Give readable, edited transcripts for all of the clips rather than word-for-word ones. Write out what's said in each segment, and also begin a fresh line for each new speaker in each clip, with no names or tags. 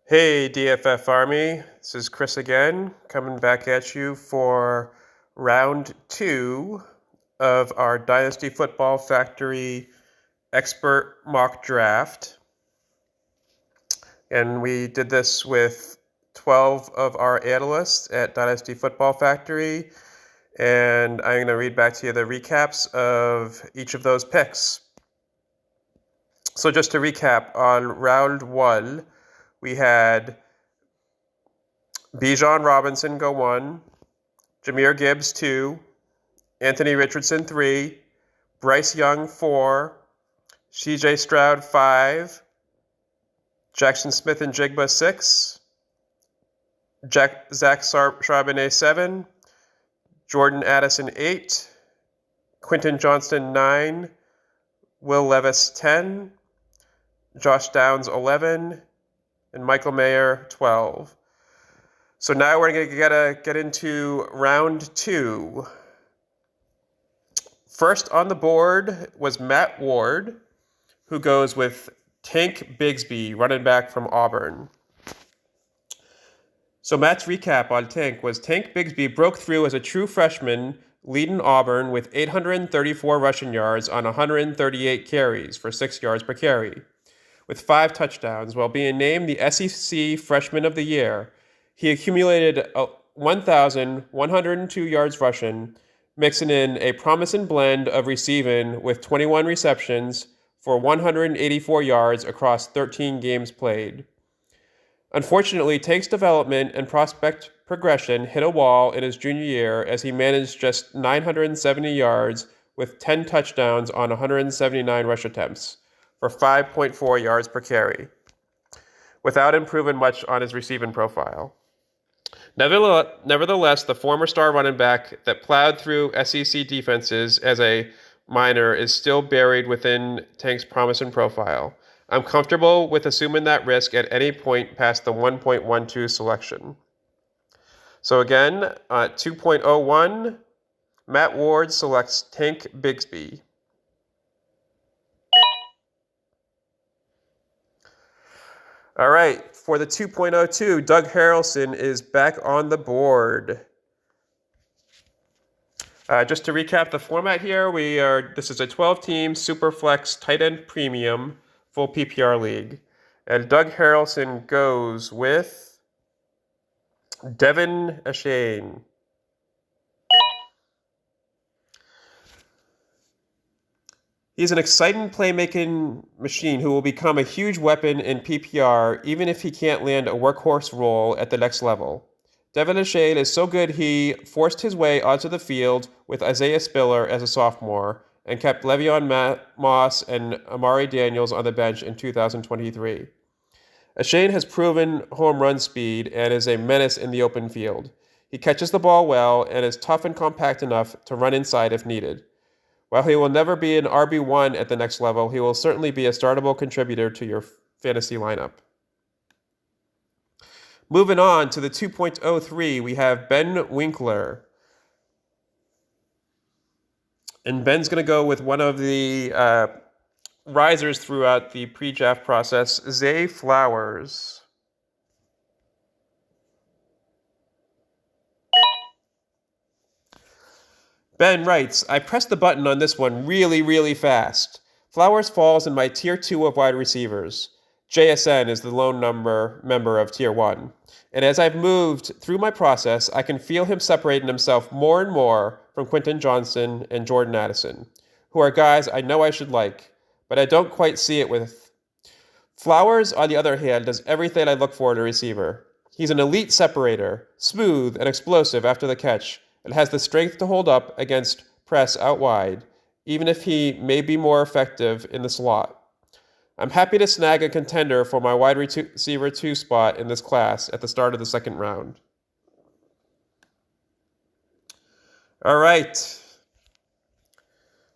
Hey DFF Army, this is Chris again, coming back at you for round 2 of our Dynasty Football Factory Expert Mock Draft. And we did this with 12 of our analysts at Dynasty Football Factory, and I'm going to read back to you the recaps of each of those picks. So just to recap, on round 1, we had Bijan Robinson go 1, Jahmyr Gibbs 2, Anthony Richardson 3, Bryce Young 4, CJ Stroud 5, Jackson Smith and Jigba 6, Zach Charbonnet 7, Jordan Addison 8, Quentin Johnston 9, Will Levis 10, Josh Downs 11, and Michael Mayer 12. So now we're going to get into round 2. First on the board was Matt Ward, who goes with Tank Bigsby, running back from Auburn. So Matt's recap on Tank was Tank Bigsby broke through as a true freshman, leading Auburn with 834 rushing yards on 138 carries for 6 yards per carry, with 5 touchdowns. While being named the SEC Freshman of the Year, he accumulated 1,102 yards rushing, mixing in a promising blend of receiving with 21 receptions for 184 yards across 13 games played. Unfortunately, Tank's development and prospect progression hit a wall in his junior year as he managed just 970 yards with 10 touchdowns on 179 rush attempts for 5.4 yards per carry, without improving much on his receiving profile. Nevertheless, the former star running back that plowed through SEC defenses as a minor is still buried within Tank's promising profile. I'm comfortable with assuming that risk at any point past the 1.12 selection. So again, 2.01, Matt Ward selects Tank Bigsby. All right, for the 2.02, Doug Harrelson is back on the board. Just to recap the format here, this is a 12-team Superflex tight end premium full PPR league. And Doug Harrelson goes with Devin Achane. He's an exciting playmaking machine who will become a huge weapon in PPR even if he can't land a workhorse role at the next level. Devin Achane is so good he forced his way onto the field with Isaiah Spiller as a sophomore and kept Le'Veon Moss and Amari Daniels on the bench in 2023. Achane has proven home run speed and is a menace in the open field. He catches the ball well and is tough and compact enough to run inside if needed. While he will never be an RB1 at the next level, he will certainly be a startable contributor to your fantasy lineup. Moving on to the 2.03, we have Ben Winkler. And Ben's going to go with one of the risers throughout the pre-draft process, Zay Flowers. Ben writes, I pressed the button on this one really fast. Flowers falls in my tier 2 of wide receivers. JSN is the lone member of tier 1. And as I've moved through my process, I can feel him separating himself more and more from Quentin Johnston and Jordan Addison, who are guys I know I should like, but I don't quite see it with. Flowers, on the other hand, does everything I look for in a receiver. He's an elite separator, smooth and explosive after the catch, and has the strength to hold up against press out wide, even if he may be more effective in the slot. I'm happy to snag a contender for my wide receiver 2 spot in this class at the start of the second round. All right.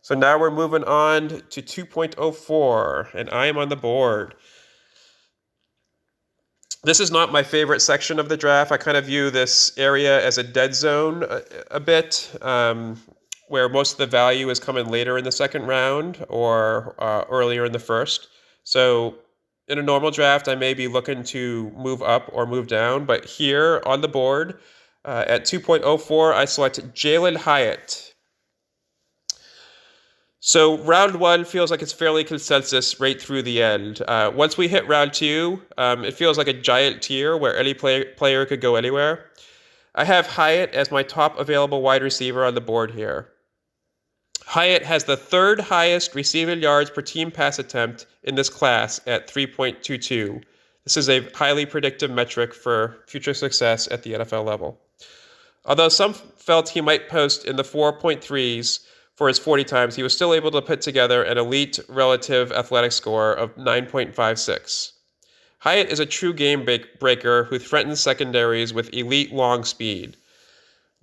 So now we're moving on to 2.04, and I am on the board. This is not my favorite section of the draft. I kind of view this area as a dead zone a bit, where most of the value is coming later in the second round or earlier in the first. So in a normal draft, I may be looking to move up or move down, but here on the board at 2.04, I select Jalen Hyatt. So round one feels like it's fairly consensus right through the end. Once we hit round two, it feels like a giant tier where any player could go anywhere. I have Hyatt as my top available wide receiver on the board here. Hyatt has the third highest receiving yards per team pass attempt in this class at 3.22. This is a highly predictive metric for future success at the NFL level. Although some felt he might post in the 4.3s for his 40 times, he was still able to put together an elite relative athletic score of 9.56. Hyatt is a true game breaker who threatens secondaries with elite long speed.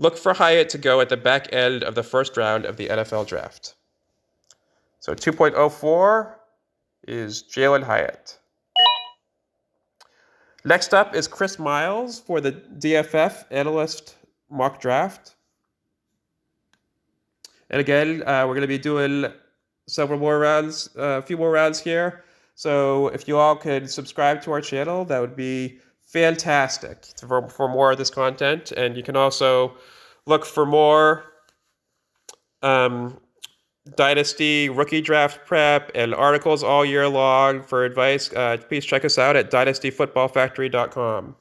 Look for Hyatt to go at the back end of the first round of the NFL draft. So 2.04 is Jalen Hyatt. Next up is Chris Miles for the DFF Analyst Mock Draft. And again, we're going to be doing several more rounds, a few more rounds here. So if you all could subscribe to our channel, that would be fantastic for more of this content. And you can also look for more Dynasty Rookie Draft prep and articles all year long for advice. Please check us out at dynastyfootballfactory.com.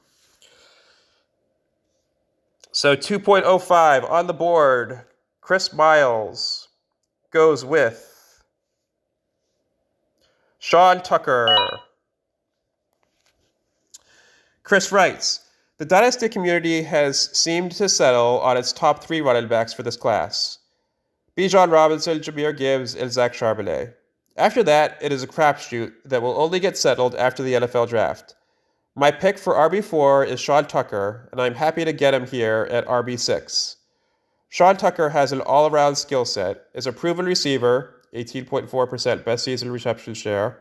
So 2.05 on the board. Chris Miles goes with Sean Tucker. Chris writes, the Dynasty community has seemed to settle on its top three running backs for this class. Bijan Robinson, Jahmyr Gibbs, and Zach Charbonnet. After that, it is a crapshoot that will only get settled after the NFL draft. My pick for RB4 is Sean Tucker, and I'm happy to get him here at RB6. Sean Tucker has an all-around skill set, is a proven receiver, 18.4% best season reception share,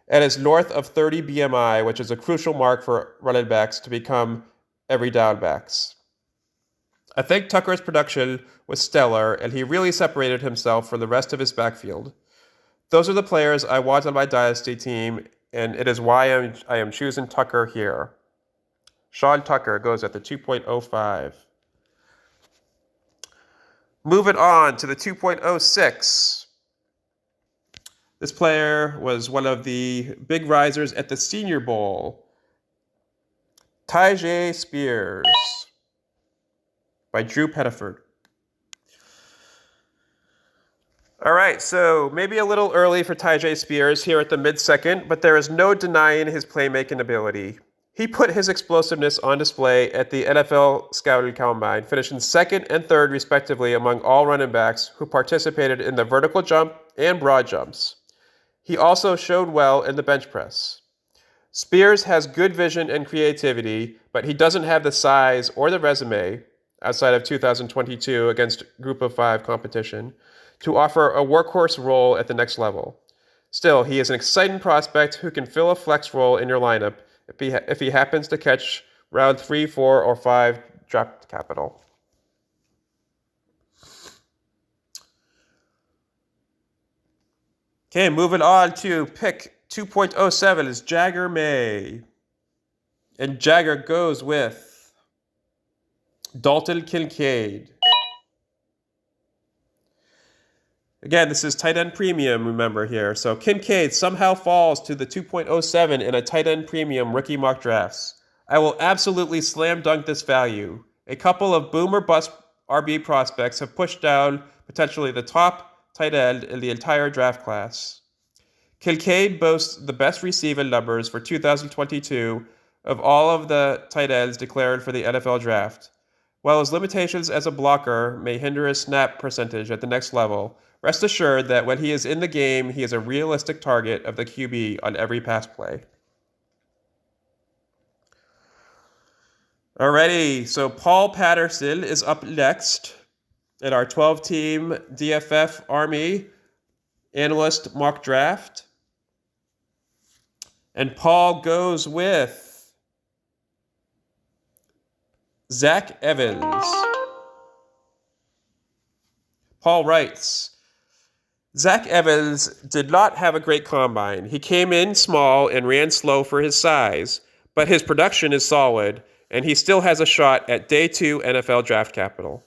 and is north of 30 BMI, which is a crucial mark for running backs to become every down backs. I think Tucker's production was stellar, and he really separated himself from the rest of his backfield. Those are the players I want on my Dynasty team, and it is why I am choosing Tucker here. Sean Tucker goes at the 2.05. Moving on to the 2.06. This player was one of the big risers at the Senior Bowl. Tyjae Spears by Drew Pettiford. All right, so maybe a little early for Tyjae Spears here at the mid-second, but there is no denying his playmaking ability. He put his explosiveness on display at the NFL Scouting Combine, finishing second and third respectively among all running backs who participated in the vertical jump and broad jumps. He also showed well in the bench press. Spears has good vision and creativity, but he doesn't have the size or the resume, outside of 2022 against Group of 5 competition, to offer a workhorse role at the next level. Still, he is an exciting prospect who can fill a flex role in your lineup if he happens to catch round 3, 4, or 5 draft capital. Okay, moving on to pick 2.07 is Jagger May. And Jagger goes with Dalton Kincaid. Again, this is tight end premium, remember here. So Kincaid somehow falls to the 2.07 in a tight end premium rookie mock drafts. I will absolutely slam dunk this value. A couple of boom or bust RB prospects have pushed down potentially the top tight end in the entire draft class. Kincaid boasts the best receiving numbers for 2022 of all of the tight ends declared for the NFL draft. While his limitations as a blocker may hinder his snap percentage at the next level, rest assured that when he is in the game, he is a realistic target of the QB on every pass play. Alrighty, so Paul Patterson is up next in our 12-team DFF Army Analyst Mock Draft. And Paul goes with Zach Evans. Paul writes, Zach Evans did not have a great combine. He came in small and ran slow for his size, but his production is solid, and he still has a shot at Day 2 NFL draft capital.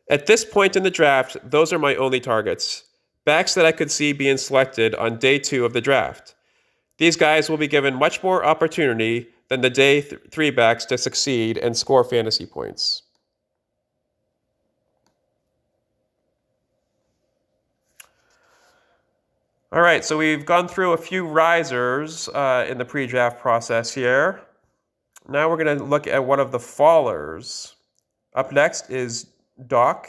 At this point in the draft, those are my only targets. Backs that I could see being selected on Day 2 of the draft. These guys will be given much more opportunity than the Day 3 backs to succeed and score fantasy points. All right, so we've gone through a few risers in the pre-draft process here. Now we're going to look at one of the fallers. Up next is Doc,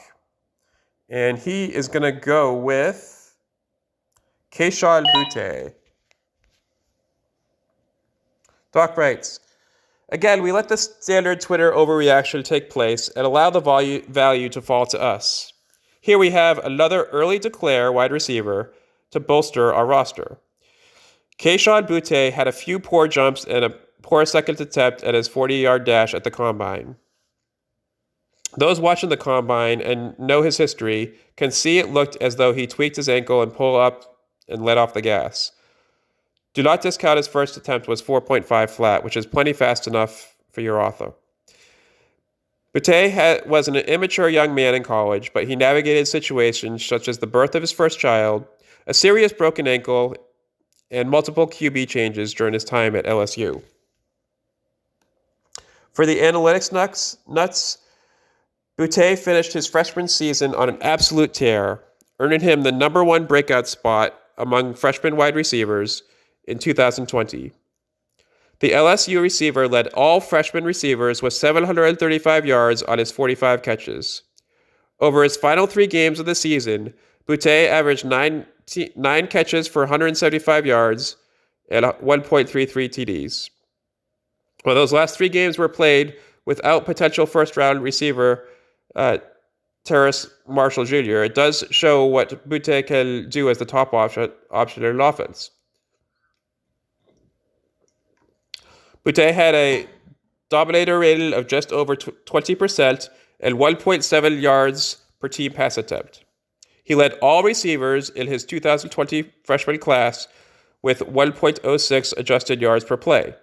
and he is going to go with Kayshon Boutte. Doc writes, again, we let the standard Twitter overreaction take place and allow the value to fall to us. Here we have another early declare wide receiver to bolster our roster. Kayshon Boutte had a few poor jumps and a poor second attempt at his 40-yard dash at the Combine. Those watching the Combine and know his history can see it looked as though he tweaked his ankle and pulled up and let off the gas. Do not discount his first attempt was 4.5 flat, which is plenty fast enough for your author. Boutte was an immature young man in college, but he navigated situations such as the birth of his first child, a serious broken ankle, and multiple QB changes during his time at LSU. For the analytics nuts, Boutte finished his freshman season on an absolute tear, earning him the number 1 breakout spot among freshman wide receivers in 2020. The LSU receiver led all freshman receivers with 735 yards on his 45 catches. Over his final 3 games of the season, Boutte averaged 9 catches for 175 yards and 1.33 TDs. Well, those last 3 games were played without potential first-round receiver Terrace Marshall Jr. It does show what Boutte can do as the top option in an offense. Boutte had a dominator rating of just over 20% and 1.7 yards per team pass attempt. He led all receivers in his 2020 freshman class with 1.06 adjusted yards per play.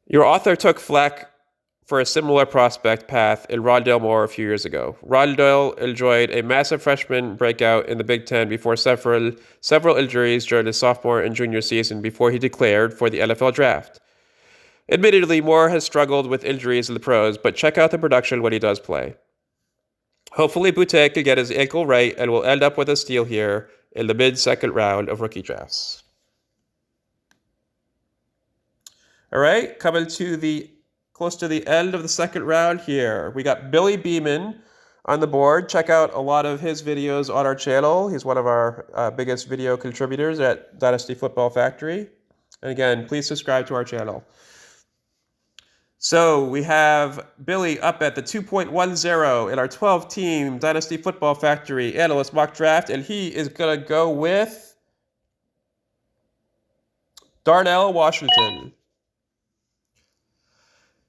Your author took flack for a similar prospect path in Rondale Moore a few years ago. Rondale enjoyed a massive freshman breakout in the Big Ten before several injuries during his sophomore and junior season before he declared for the NFL draft. Admittedly, Moore has struggled with injuries in the pros, but check out the production when he does play. Hopefully, Boutte can get his ankle right and will end up with a steal here in the mid-second round of rookie drafts. All right, coming to close to the end of the second round here. We got Billy Beeman on the board. Check out a lot of his videos on our channel. He's one of our biggest video contributors at Dynasty Football Factory. And again, please subscribe to our channel. So we have Billy up at the 2.10 in our 12-team Dynasty Football Factory Analyst Mock Draft, and he is going to go with Darnell Washington.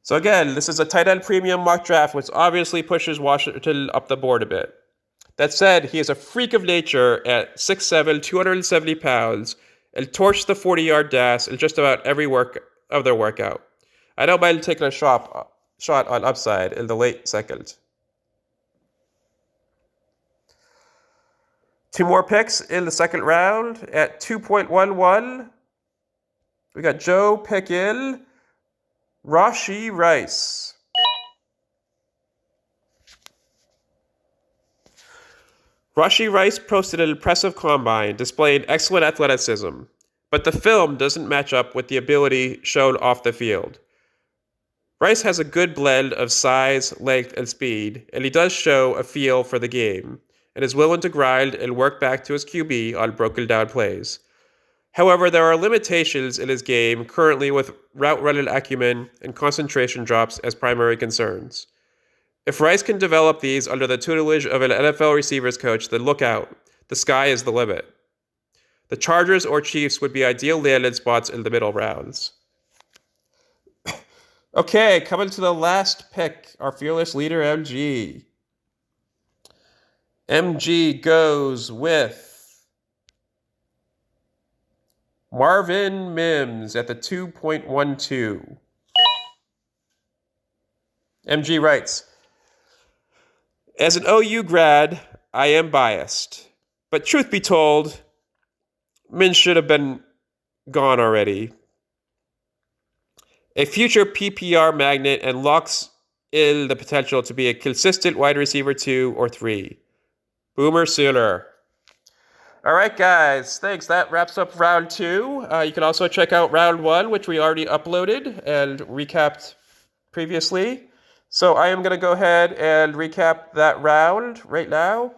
So again, this is a tight end premium mock draft, which obviously pushes Washington up the board a bit. That said, he is a freak of nature at 6'7", 270 pounds, and torched the 40-yard dash in just about every other workout. I don't mind taking a shot on upside in the late second. 2 more picks in the second round at 2.11. We got Joe Pickin, Rashee Rice. Rashee Rice posted an impressive combine, displaying excellent athleticism, but the film doesn't match up with the ability shown off the field. Rice has a good blend of size, length, and speed, and he does show a feel for the game, and is willing to grind and work back to his QB on broken down plays. However, there are limitations in his game currently with route running acumen and concentration drops as primary concerns. If Rice can develop these under the tutelage of an NFL receivers coach, then look out. The sky is the limit. The Chargers or Chiefs would be ideal landing spots in the middle rounds. Okay, coming to the last pick, our fearless leader, MG. MG goes with Marvin Mims at the 2.12. MG writes, as an OU grad, I am biased. But truth be told, Mims should have been gone already. A future PPR magnet and locks in the potential to be a consistent wide receiver 2 or 3. Boomer Sooner. All right, guys. Thanks. That wraps up round 2. You can also check out round 1, which we already uploaded and recapped previously. So I am going to go ahead and recap that round right now.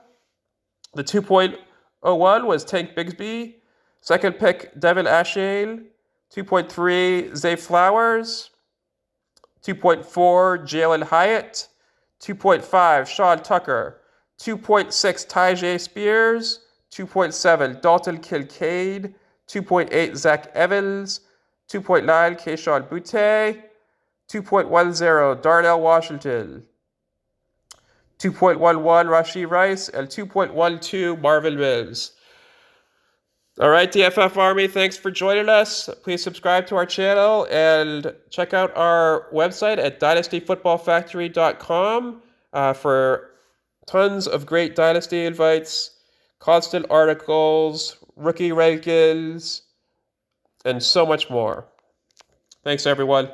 The 2.01 was Tank Bigsby. Second pick, Devin Ashale. 2.3, Zay Flowers. 2.4, Jalen Hyatt. 2.5, Sean Tucker. 2.6, Tyjae Spears. 2.7, Dalton Kincaid. 2.8, Zach Evans. 2.9, Keyshawn Butte. 2.10, Darnell Washington. 2.11, Rashee Rice. And 2.12, Marvin Mims. All right, DFF Army, thanks for joining us. Please subscribe to our channel and check out our website at dynastyfootballfactory.com for tons of great Dynasty invites, constant articles, rookie rankings, and so much more. Thanks, everyone.